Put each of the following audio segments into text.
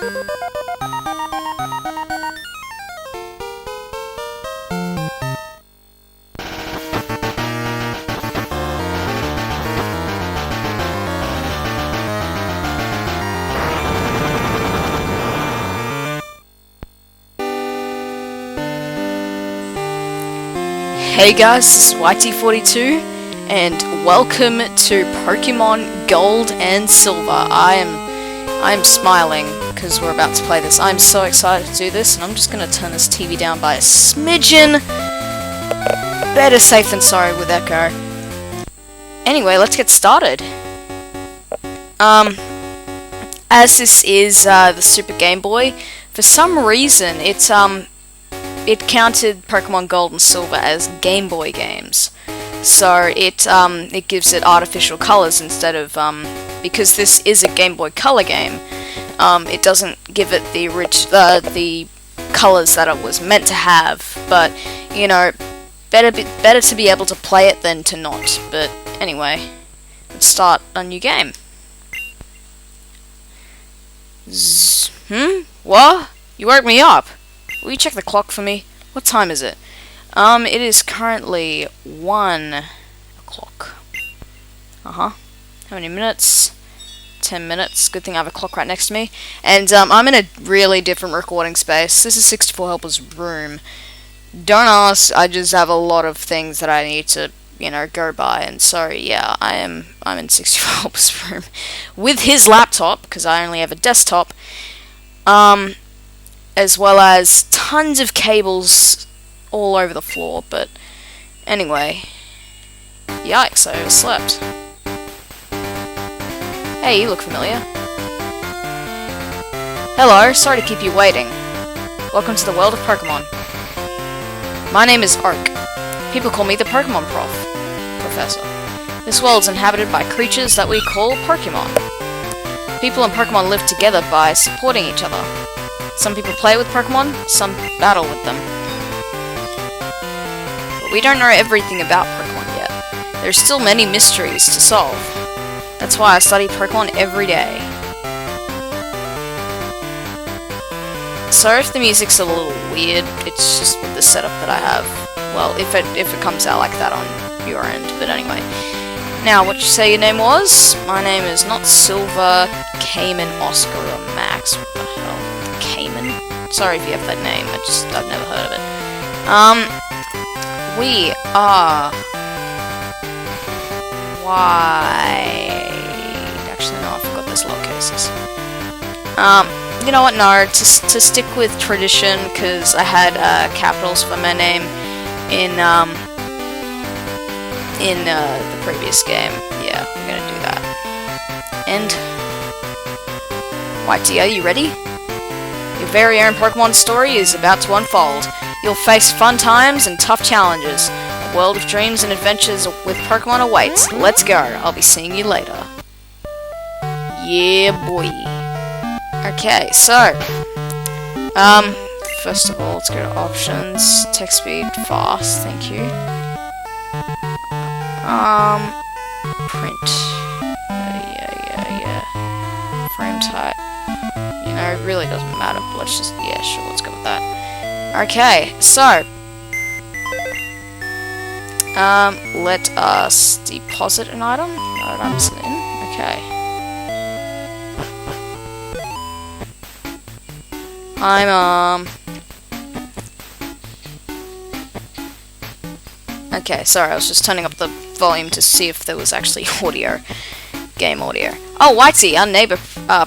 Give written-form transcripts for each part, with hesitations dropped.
Hey guys, this is YT42, and welcome to Pokemon Gold and Silver. I'm smiling because we're about to play this. I'm so excited to do this, and I'm just gonna turn this TV down by a smidgen. Better safe than sorry with Echo. Anyway, let's get started. As this is the Super Game Boy, for some reason it counted Pokemon Gold and Silver as Game Boy games, so it gives it artificial colors instead of because this is a Game Boy Color game. It doesn't give it the colors that it was meant to have, but you know, better to be able to play it than to not. But anyway, let's start a new game. What? You woke me up. Will you check the clock for me? What time is it? It is currently 1 o'clock. How many minutes? 10 minutes. Good thing I have a clock right next to me. And I'm in a really different recording space. This is 64 Helper's room. Don't ask, I just have a lot of things that I need to, you know, go by. And so, yeah, I'm in 64 Helper's room with his laptop, because I only have a desktop. As well as tons of cables all over the floor, but anyway, yikes, I overslept. Hey, you look familiar. Hello, sorry to keep you waiting. Welcome to the world of Pokemon. My name is Oak. People call me the Pokemon Professor. This world is inhabited by creatures that we call Pokemon. People and Pokemon live together by supporting each other. Some people play with Pokemon, some battle with them. But we don't know everything about Pokemon yet. There's still many mysteries to solve. That's why I study Pokemon every day. So if the music's a little weird, it's just with the setup that I have. Well, if it comes out like that on your end, but anyway. Now, what you say your name was? My name is not Silver, Cayman, Oscar, or Max. What the hell? Cayman? Sorry if you have that name, I've never heard of it. We are... Actually, no, I forgot there's lowercases. You know what, no, to stick with tradition, because I had capitals for my name in the previous game. Yeah, we're gonna do that. And... Whitey, are you ready? Your very own Pokemon story is about to unfold. You'll face fun times and tough challenges. A world of dreams and adventures with Pokemon awaits. Let's go. I'll be seeing you later. Yeah, boy. Okay, so... first of all, let's go to options. Text speed, fast, thank you. Print. Yeah. Frame type. You know, it really doesn't matter, but let's just, yeah, sure, let's go with that. Okay, so, let us deposit an item. Items in, okay. Okay, sorry, I was just turning up the volume to see if there was actually audio. Game audio. Oh, Whitey, our neighbor,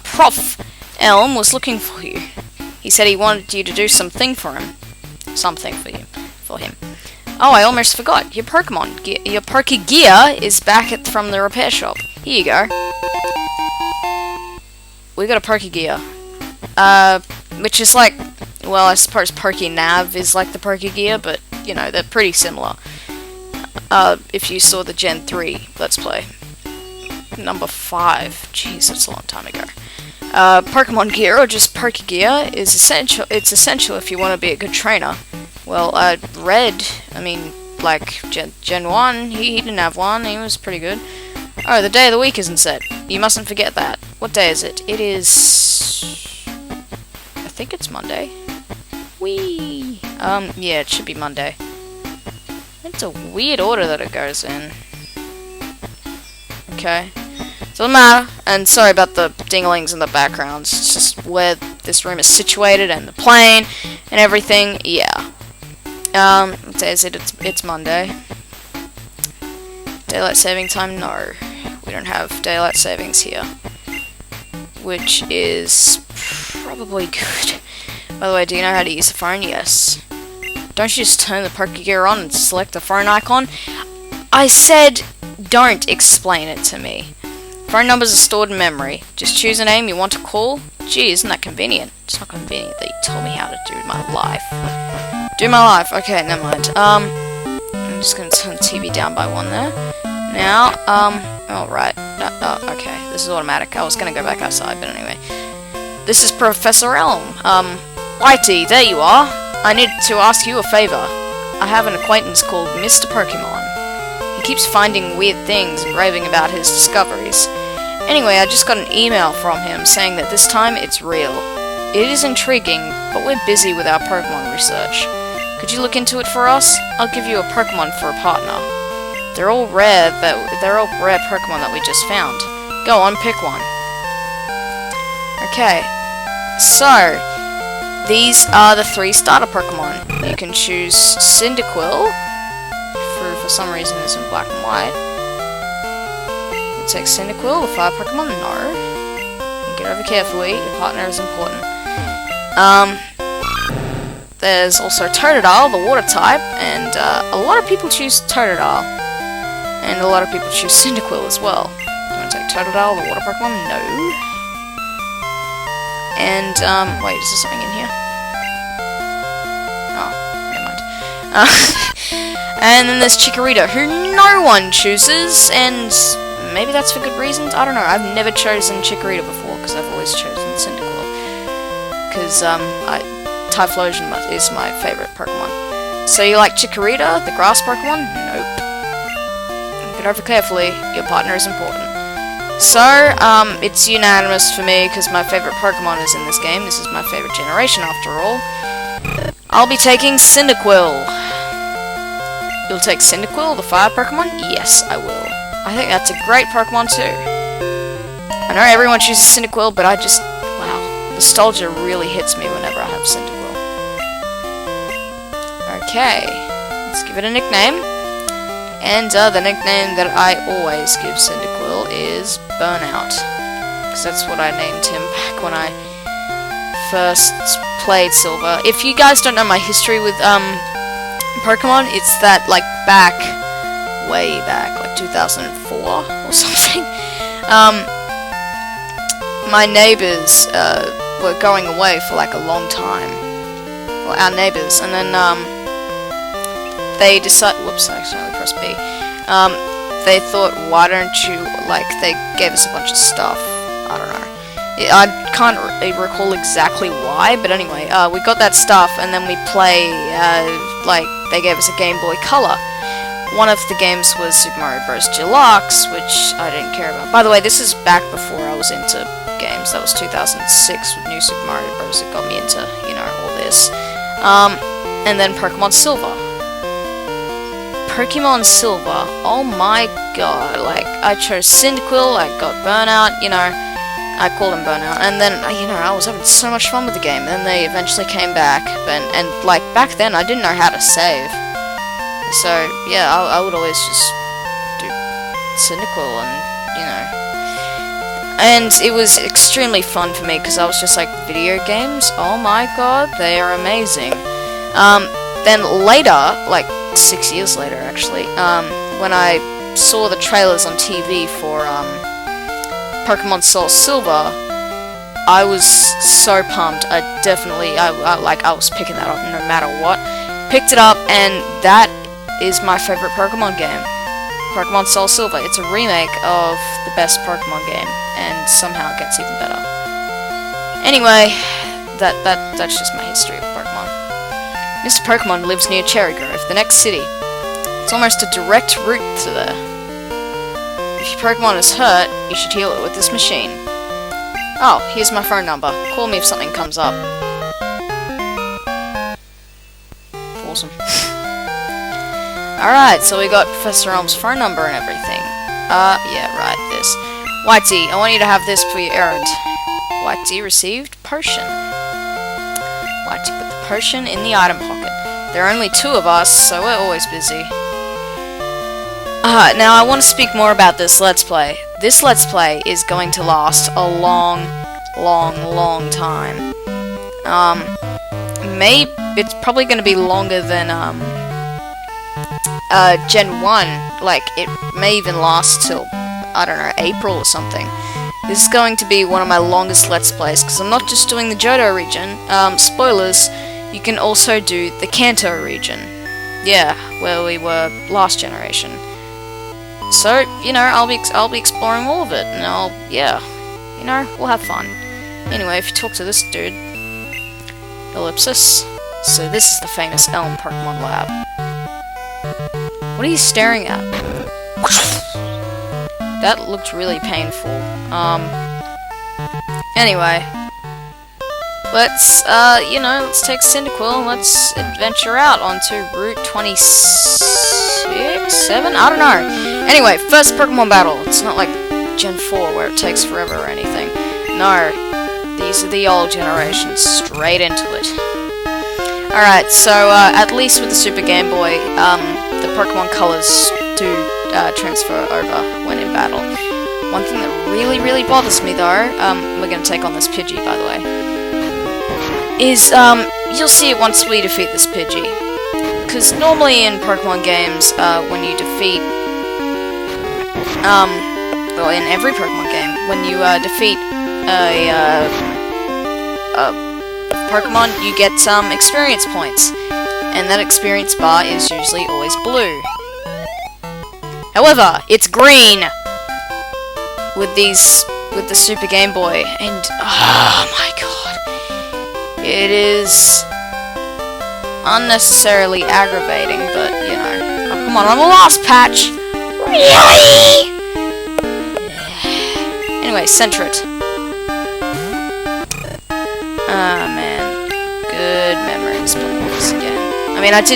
Prof. Elm was looking for you. He said he wanted you to do something for him. For him. Oh, I almost forgot. Your Pokegear is back from the repair shop. Here you go. We got a Pokegear. Which is like, well, I suppose Pokenav is like the Pokegear, but, you know, they're pretty similar. If you saw the Gen 3 Let's Play. Number 5. Jeez, that's a long time ago. Pokemon Gear, or just Pokegear, is essential. It's essential if you want to be a good trainer. Well, Red, I mean, like, Gen 1, he didn't have one, he was pretty good. Oh, the day of the week isn't set. You mustn't forget that. What day is it? It is... think it's Monday. Whee! Yeah, it should be Monday. It's a weird order that it goes in. Okay. Doesn't matter. And sorry about the dinglings in the background. It's just where this room is situated and the plane and everything. Yeah. What day is it? It's Monday. Daylight saving time? No. We don't have daylight savings here. Which is probably good. By the way, do you know how to use the phone? Yes. Don't you just turn the Pokegear on and select the phone icon? I said don't explain it to me. Phone numbers are stored in memory. Just choose a name you want to call. Gee, isn't that convenient? It's not convenient that you told me how to do my life. Do my life. Okay, never mind. I'm just gonna turn the TV down by 1 there. Now, oh, right. Okay, this is automatic. I was gonna go back outside, but anyway. This is Professor Elm. Whitey, there you are. I need to ask you a favor. I have an acquaintance called Mr. Pokemon. He keeps finding weird things and raving about his discoveries. Anyway, I just got an email from him saying that this time it's real. It is intriguing, but we're busy with our Pokemon research. Could you look into it for us? I'll give you a Pokemon for a partner. They're all rare Pokemon that we just found. Go on, pick one. Okay, so these are the 3 starter Pokemon. You can choose Cyndaquil, who for some reason is in black and white. You take Cyndaquil, the fire Pokemon. No. Get over carefully. Your partner is important. There's also Totodile, the water type, and a lot of people choose Totodile. And a lot of people choose Cyndaquil as well. Do you want to take Totodile, the water Pokemon? No. And, wait, is there something in here? Oh, never mind. And then there's Chikorita, who no one chooses, and maybe that's for good reasons? I don't know. I've never chosen Chikorita before, because I've always chosen Cyndaquil. Because, Typhlosion is my favorite Pokemon. So you like Chikorita, the grass Pokemon? Nope. Get over carefully, your partner is important. So, it's unanimous for me, because my favorite Pokemon is in this game. This is my favorite generation, after all. I'll be taking Cyndaquil. You'll take Cyndaquil, the fire Pokemon? Yes, I will. I think that's a great Pokemon, too. I know everyone chooses Cyndaquil, but I just... wow. Nostalgia really hits me whenever I have Cyndaquil. Okay. Let's give it a nickname. And the nickname that I always give Cyndaquil is Burnout. Because that's what I named him back when I first played Silver. If you guys don't know my history with Pokemon, it's that, like, way back, like 2004 or something. My neighbors were going away for, like, a long time. Well, our neighbors. And then, they decided, whoops, I accidentally pressed B. They thought, why don't you, like, they gave us a bunch of stuff. I don't know. I can't recall exactly why, but anyway, we got that stuff, and then we play, like, they gave us a Game Boy Color. One of the games was Super Mario Bros. Deluxe, which I didn't care about. By the way, this is back before I was into games. That was 2006 with New Super Mario Bros. That got me into, you know, all this. And then Pokemon Silver. Pokemon Silver, oh my god, like, I chose Cyndaquil, I got Burnout, you know, I called him Burnout, and then, you know, I was having so much fun with the game, then they eventually came back, and like, back then, I didn't know how to save, so, yeah, I would always just do Cyndaquil, and, you know, and it was extremely fun for me, because I was just like, video games, oh my god, they are amazing. Then later, like, 6 years later, actually, when I saw the trailers on TV for, Pokemon Soul Silver, I was so pumped. I was picking that up no matter what. Picked it up, and that is my favorite Pokemon game. Pokemon Soul Silver. It's a remake of the best Pokemon game, and somehow it gets even better. Anyway, that's just my history of Pokemon. Mr. Pokemon lives near Cherry Grove, the next city. It's almost a direct route to there. If your Pokemon is hurt, you should heal it with this machine. Oh, here's my phone number. Call me if something comes up. awesome. Alright, so we got Professor Elm's phone number and everything. Yeah, right, this. Whitey, I want you to have this for your errand. Whitey received potion. Whitey put the potion in the item pocket. There are only 2 of us, so we're always busy. Now I want to speak more about this Let's Play. This Let's Play is going to last a long time. It's probably going to be longer than, Gen 1. Like, it may even last till, I don't know, April or something. This is going to be one of my longest Let's Plays, because I'm not just doing the Johto region. Spoilers, you can also do the Kanto region. Yeah, where we were last generation. So, you know, I'll be exploring all of it, and you know, we'll have fun. Anyway, if you talk to this dude, Ellipsis. So this is the famous Elm Pokemon Lab. What are you staring at? That looked really painful. Anyway. Let's, let's take Cyndaquil and let's adventure out onto Route 26? 7? I don't know. Anyway, first Pokemon battle. It's not like Gen 4 where it takes forever or anything. No. These are the old generations. Straight into it. Alright, so, at least with the Super Game Boy, the Pokemon colors do transfer over when in battle. One thing that really bothers me though, we're gonna take on this Pidgey by the way, is you'll see it once we defeat this Pidgey. Because normally in Pokemon games, when you defeat, well in every Pokemon game, when you defeat a Pokemon, you get some experience points. And that experience bar is usually always blue. However, it's green with the Super Game Boy, and oh my god, it is unnecessarily aggravating. But you know, oh, come on, I'm a lost patch. Really? Anyway, Sentret. Ah man, good memories playing this again. I mean, as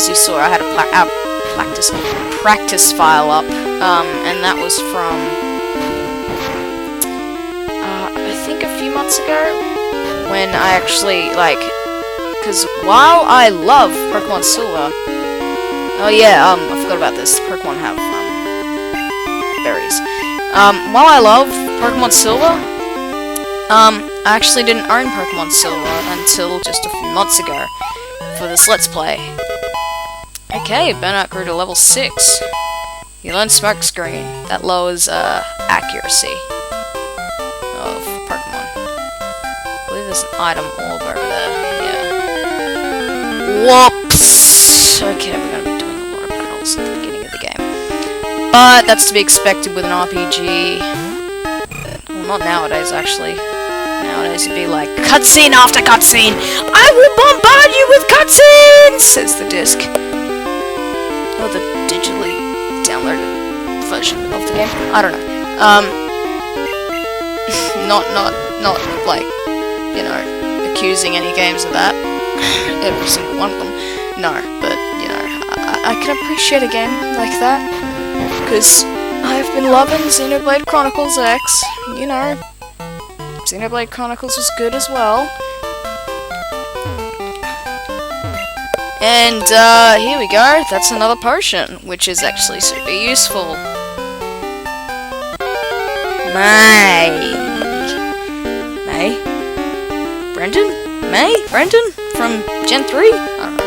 you saw, I had a practice file up, and that was from, I think a few months ago, when I actually, because while I love Pokemon Silver, oh yeah, I forgot about this, Pokemon have, berries. While I love Pokemon Silver, I actually didn't own Pokemon Silver until just a few months ago, for this Let's Play. Okay, Burnout grew to level 6. You learn Smokescreen. That lowers accuracy of Pokemon. I believe there's an item orb over there. Yeah. Whoops! Okay, we're gonna be doing a lot of battles at the beginning of the game. But that's to be expected with an RPG. Well, not nowadays, actually. Nowadays it'd be like, cutscene after cutscene! I will bombard you with cutscenes! Says the disc. Or the digitally downloaded version of the game. I don't know. Not like, you know, accusing any games of that. Every single one of them. No, but, you know, I can appreciate a game like that. Because I've been loving Xenoblade Chronicles X. You know, Xenoblade Chronicles was good as well. And, here we go. That's another potion, which is actually super useful. May? Brendan? Brendan? From Gen 3? I don't know.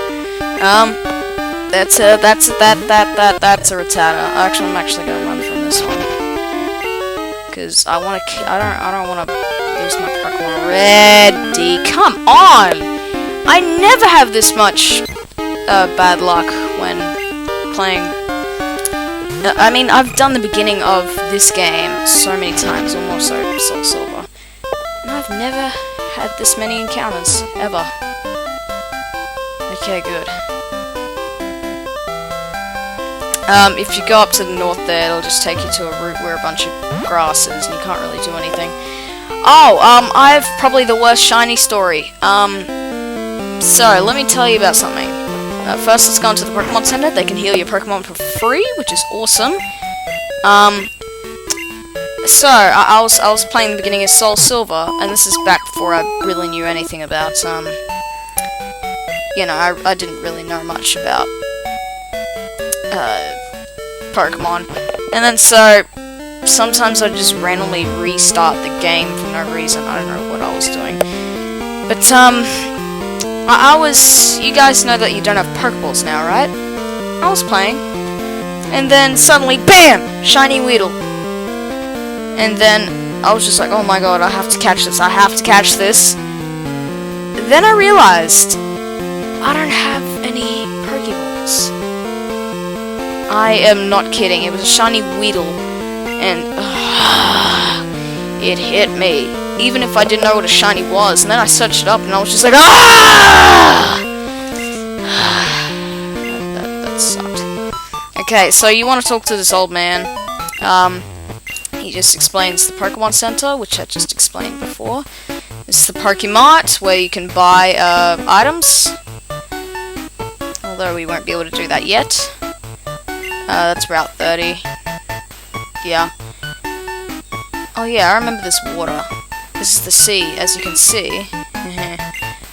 That's a Rattata. Actually, I'm actually gonna run from this one. Cause I don't wanna lose my Pokemon already. Come on! I never have this much bad luck when playing. I mean, I've done the beginning of this game so many times, or more so Soul Silver, and I've never had this many encounters, ever. Okay, good. If you go up to the north there, it'll just take you to a route where a bunch of grass is, and you can't really do anything. Oh, I have probably the worst shiny story. So, let me tell you about something. First, let's go into the Pokemon Center. They can heal your Pokemon for free, which is awesome. So, I was playing the beginning of Soul Silver, and this is back before I really knew anything about, you know, I didn't really know much about, Pokemon. And then, so, sometimes I'd just randomly restart the game for no reason. I don't know what I was doing. But, you guys know that you don't have Pokeballs now, right? I was playing, and then suddenly, BAM! Shiny Weedle. And then, I was just like, oh my god, I have to catch this, I have to catch this. Then I realized, I don't have any Pokeballs. I am not kidding, it was a Shiny Weedle, and, it hit me. Even if I didn't know what a shiny was, and then I searched it up, and I was just like, ah! that sucked. Okay, so you want to talk to this old man. He just explains the Pokemon Center, which I just explained before. This is the Pokemart, where you can buy items. Although we won't be able to do that yet. That's Route 30. Yeah. Oh yeah, I remember this water. This is the sea, as you can see.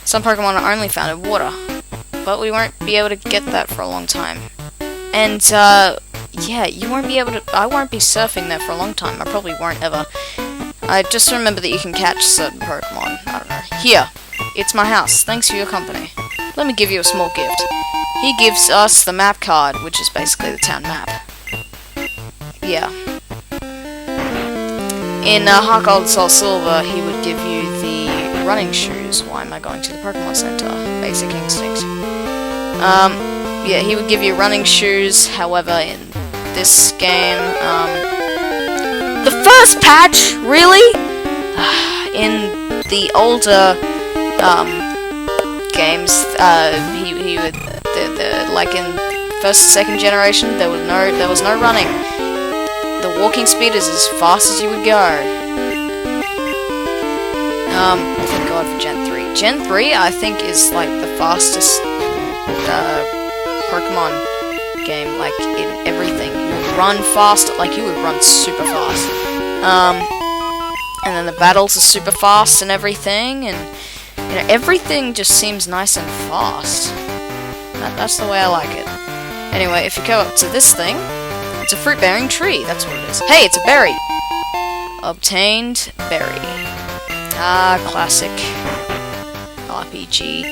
Some Pokemon are only found in water, but we won't be able to get that for a long time. And, yeah, you won't be able to... I won't be surfing there for a long time. I probably won't ever. I just remember that you can catch certain Pokemon. I don't know. Here, it's my house. Thanks for your company. Let me give you a small gift. He gives us the map card, which is basically the town map. Yeah. In Heart Gold and Soul Silver, he would give you the running shoes. Why am I going to the Pokemon Center? Basic Instinct. Yeah, he would give you running shoes. However, in this game, the first patch, really? In the older games, he would, like in first, second generation, there was no running. The walking speed is as fast as you would go. Thank God for Gen 3. Gen 3, I think, is like the fastest Pokemon game, like in everything. You would run fast, like you would run super fast. And then the battles are super fast and everything, and you know, everything just seems nice and fast. That's the way I like it. Anyway, if you go up to this thing, it's a fruit-bearing tree, that's what it is. Hey, it's a berry! Obtained berry. Ah, classic RPG.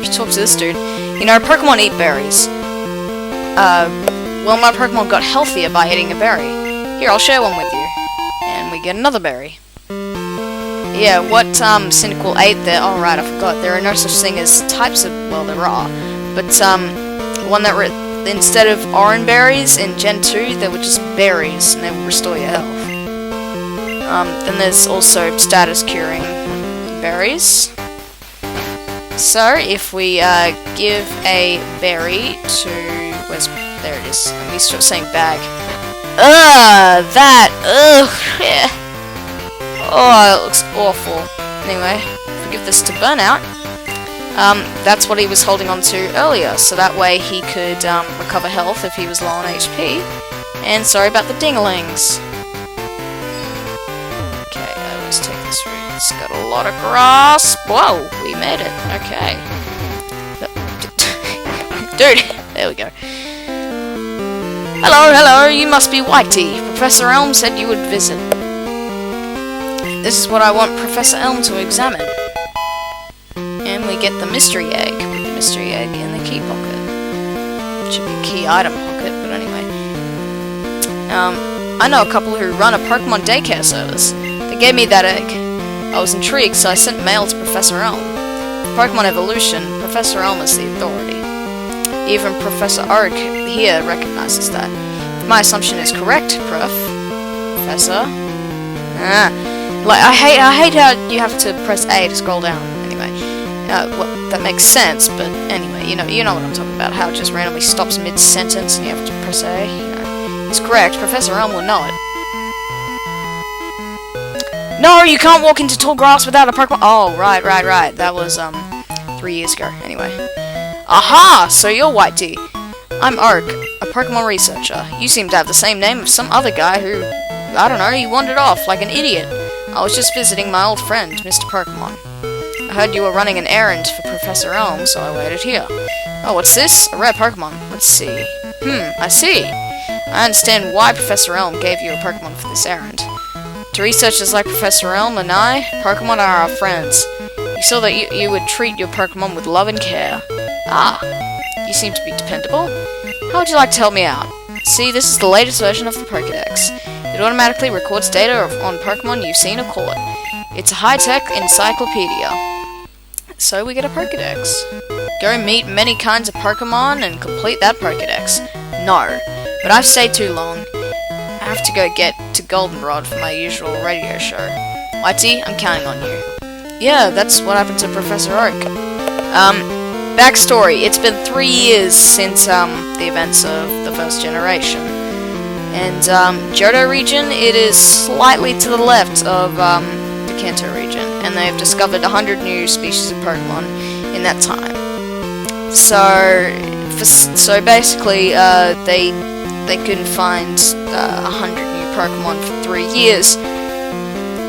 If you talk to this dude, you know, Pokemon eat berries. Well, my Pokemon got healthier by eating a berry. Here, I'll share one with you. And we get another berry. Yeah, what Cyndaquil ate there, oh right, I forgot, there are no such thing as types of, well, there are, but one that instead of orange berries in Gen 2, they were just berries, and they would restore your health. Then there's also status curing berries. So, if we give a berry to... there it is. I'm used to saying bag. Yeah. Oh, it looks awful. Anyway, if we give this to Burnout, that's what he was holding on to earlier, so that way he could recover health if he was low on HP. And sorry about the dinglings. Okay, I always take this route. It's got a lot of grass. Whoa, we made it. Okay. Dude, there we go. Hello, you must be Whitey. Professor Elm said you would visit. This is what I want Professor Elm to examine. And we get the mystery egg. Put the mystery egg in the key pocket. It should be a key item pocket, but anyway. I know a couple who run a Pokemon daycare service. They gave me that egg. I was intrigued, so I sent mail to Professor Elm. For Pokemon evolution, Professor Elm is the authority. Even Professor Oak here recognizes that. If my assumption is correct, Professor. Like I hate how you have to press A to scroll down. Anyway, well, that makes sense. But anyway, you know what I'm talking about. How it just randomly stops mid-sentence and you have to press A. You know, it's correct. Professor Elm will know it. No, you can't walk into tall grass without a Pokemon. Oh, right. That was 3 years ago. Anyway. Aha! So you're Whitey. I'm Oak, a Pokemon researcher. You seem to have the same name as some other guy who, I don't know, he wandered off like an idiot. I was just visiting my old friend, Mr. Pokemon. I heard you were running an errand for Professor Elm, so I waited here. Oh, what's this? A rare Pokemon. Let's see. I see. I understand why Professor Elm gave you a Pokemon for this errand. To researchers like Professor Elm and I, Pokemon are our friends. You saw that you would treat your Pokemon with love and care. Ah, you seem to be dependable. How would you like to help me out? See, this is the latest version of the Pokédex. It automatically records data on Pokemon you've seen or caught. It's a high-tech encyclopedia. So we get a Pokédex. Go meet many kinds of Pokemon and complete that Pokédex. No, but I've stayed too long. I have to go get to Goldenrod for my usual radio show. Whitey, I'm counting on you. Yeah, that's what happened to Professor Oak. Backstory. It's been 3 years since, the events of the first generation. And, Johto region, it is slightly to the left of, the Kanto region. And they've discovered 100 new species of Pokemon in that time. So basically, they couldn't find 100 new Pokemon for 3 years.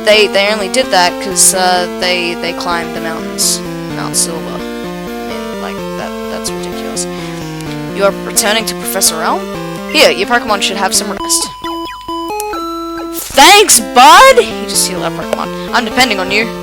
They only did that because they climbed the mountains, Mount Silver. I mean, like that's ridiculous. You are returning to Professor Elm? Here, your Pokemon should have some rest. Thanks, bud. You just healed our Pokemon. I'm depending on you.